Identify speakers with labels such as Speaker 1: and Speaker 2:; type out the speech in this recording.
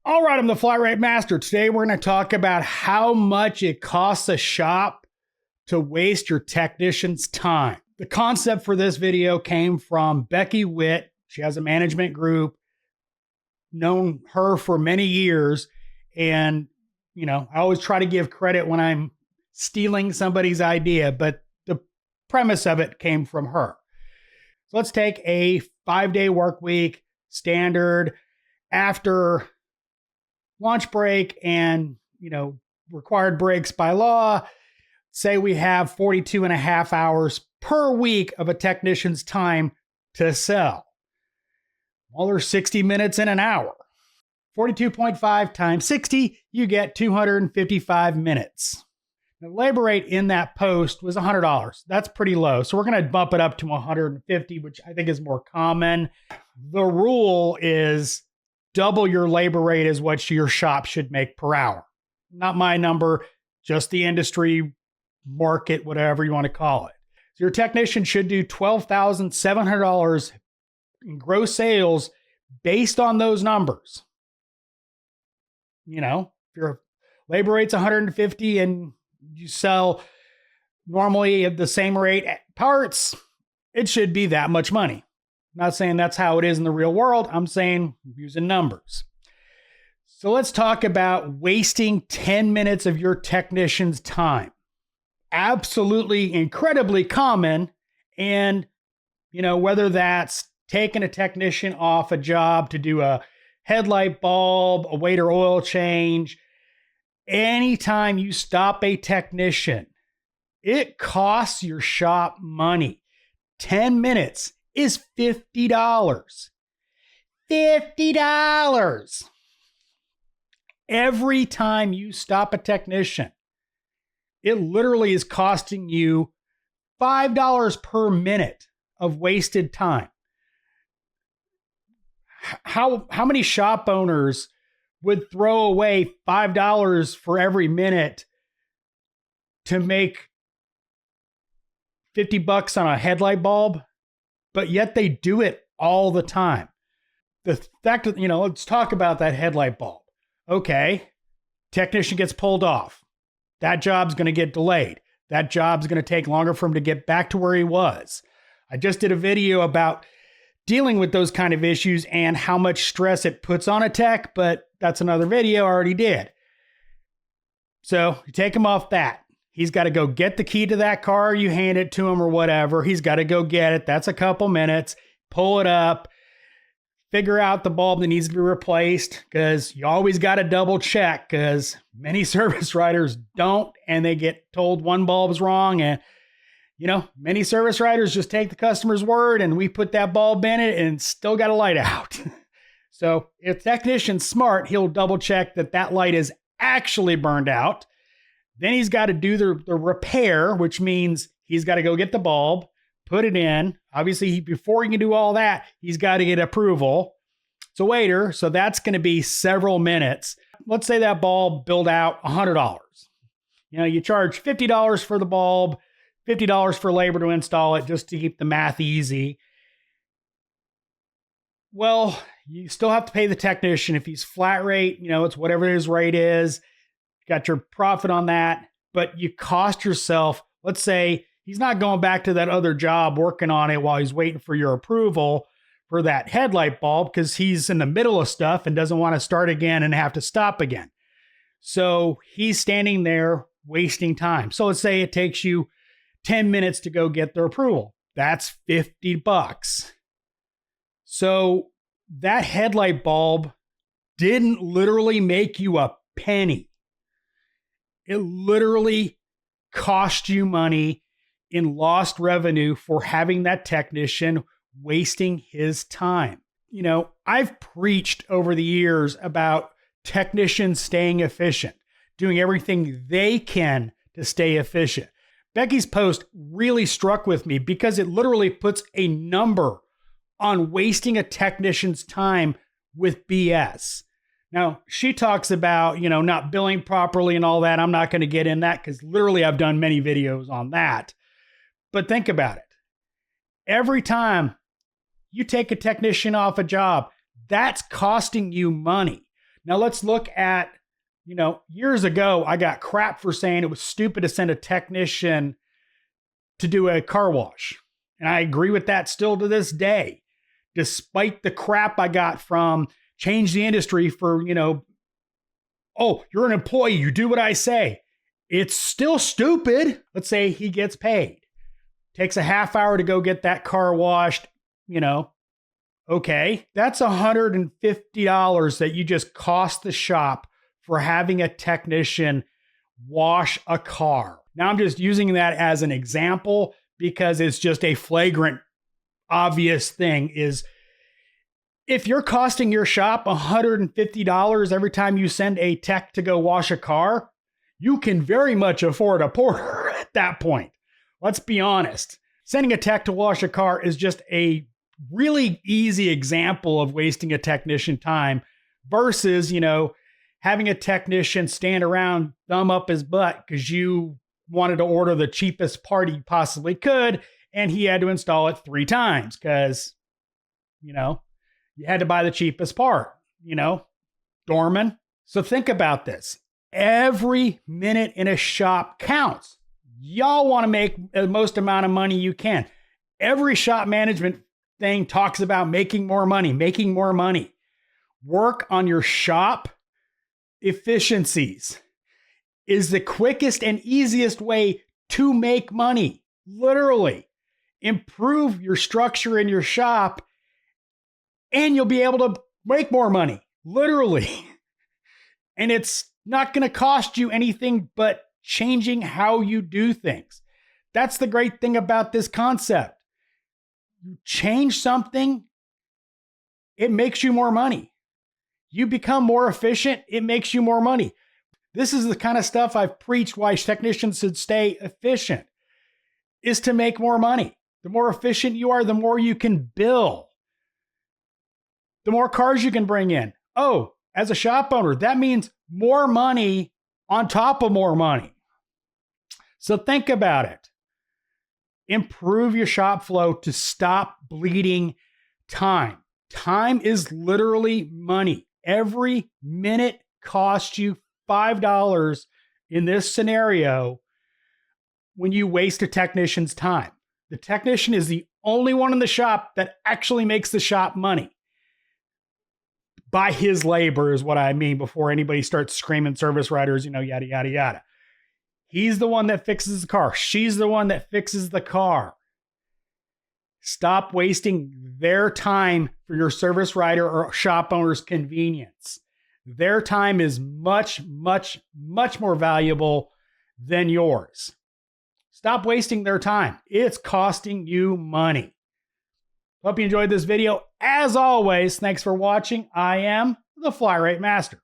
Speaker 1: All right, I'm the Flat Rate Master. Today we're going to talk about how much it costs a shop to waste your technician's time. The concept for this video came from Becky Witt. She has a management group, known her for many years. And, I always try to give credit when I'm stealing somebody's idea, but the premise of it came from her. So let's take a 5-day work week, standard, after lunch break and, required breaks by law. Say we have 42 and a half hours per week of a technician's time to sell. Well, there's 60 minutes in an hour. 42.5 times 60, you get 255 minutes. The labor rate in that post was $100. That's pretty low. So we're going to bump it up to 150, which I think is more common. The rule is double your labor rate is what your shop should make per hour. Not my number, just the industry, market, whatever you want to call it. So your technician should do $12,700 in gross sales based on those numbers. If your labor rate's 150 and you sell normally at the same rate at parts, it should be that much money. I'm not saying that's how it is in the real world. I'm saying using numbers. So let's talk about wasting 10 minutes of your technician's time. Absolutely incredibly common. And, whether that's taking a technician off a job to do a headlight bulb, a waiter oil change, anytime you stop a technician, it costs your shop money. 10 minutes is $50. $50. Every time you stop a technician, it literally is costing you $5 per minute of wasted time. How many shop owners would throw away $5 for every minute to make $50 on a headlight bulb? But yet they do it all the time. The fact that, let's talk about that headlight bulb. Okay, technician gets pulled off. That job's going to get delayed. That job's going to take longer for him to get back to where he was. I just did a video about dealing with those kind of issues and how much stress it puts on a tech, but that's another video I already did. So you take him off that. He's got to go get the key to that car. You hand it to him or whatever. He's got to go get it. That's a couple minutes. Pull it up. Figure out the bulb that needs to be replaced, because you always got to double check, because many service writers don't, and they get told one bulb's wrong. And, many service writers just take the customer's word, and we put that bulb in it and still got a light out. So if the technician's smart, he'll double check that that light is actually burned out. Then he's got to do the repair, which means he's got to go get the bulb, put it in. Obviously, before he can do all that, he's got to get approval. It's a waiter, so that's going to be several minutes. Let's say that bulb billed out $100. You charge $50 for the bulb, $50 for labor to install it, just to keep the math easy. Well, you still have to pay the technician. If he's flat rate, it's whatever his rate is. Got your profit on that, but you cost yourself, let's say he's not going back to that other job working on it while he's waiting for your approval for that headlight bulb, because he's in the middle of stuff and doesn't want to start again and have to stop again. So he's standing there wasting time. So let's say it takes you 10 minutes to go get their approval. That's $50. So that headlight bulb didn't literally make you a penny. It literally cost you money in lost revenue for having that technician wasting his time. I've preached over the years about technicians staying efficient, doing everything they can to stay efficient. Becky's post really struck with me because it literally puts a number on wasting a technician's time with BS. Now, she talks about, not billing properly and all that. I'm not going to get in that because literally I've done many videos on that. But think about it. Every time you take a technician off a job, that's costing you money. Now let's look at, years ago, I got crap for saying it was stupid to send a technician to do a car wash. And I agree with that still to this day, despite the crap I got from Change the Industry for, oh, you're an employee, you do what I say. It's still stupid. Let's say he gets paid. Takes a half hour to go get that car washed, Okay, that's $150 that you just cost the shop for having a technician wash a car. Now I'm just using that as an example because it's just a flagrant, obvious thing is if you're costing your shop $150 every time you send a tech to go wash a car, you can very much afford a porter at that point. Let's be honest. Sending a tech to wash a car is just a really easy example of wasting a technician time versus, having a technician stand around, thumb up his butt because you wanted to order the cheapest part he possibly could, and he had to install it 3 times because, you had to buy the cheapest part, doorman. So think about this. Every minute in a shop counts. Y'all want to make the most amount of money you can. Every shop management thing talks about making more money. Work on your shop efficiencies is the quickest and easiest way to make money. Literally, improve your structure in your shop and you'll be able to make more money. Literally. And it's not going to cost you anything but changing how you do things. That's the great thing about this concept. You change something, it makes you more money. You become more efficient, it makes you more money. This is the kind of stuff I've preached why technicians should stay efficient, is to make more money. The more efficient you are, the more you can bill. The more cars you can bring in. Oh, as a shop owner, that means more money on top of more money. So think about it. Improve your shop flow to stop bleeding time. Time is literally money. Every minute costs you $5 in this scenario when you waste a technician's time. The technician is the only one in the shop that actually makes the shop money. By his labor is what I mean before anybody starts screaming service writers, yada, yada, yada. He's the one that fixes the car. She's the one that fixes the car. Stop wasting their time for your service writer or shop owner's convenience. Their time is much, much, much more valuable than yours. Stop wasting their time. It's costing you money. Hope you enjoyed this video. As always, thanks for watching. I am the Fly Rate Master.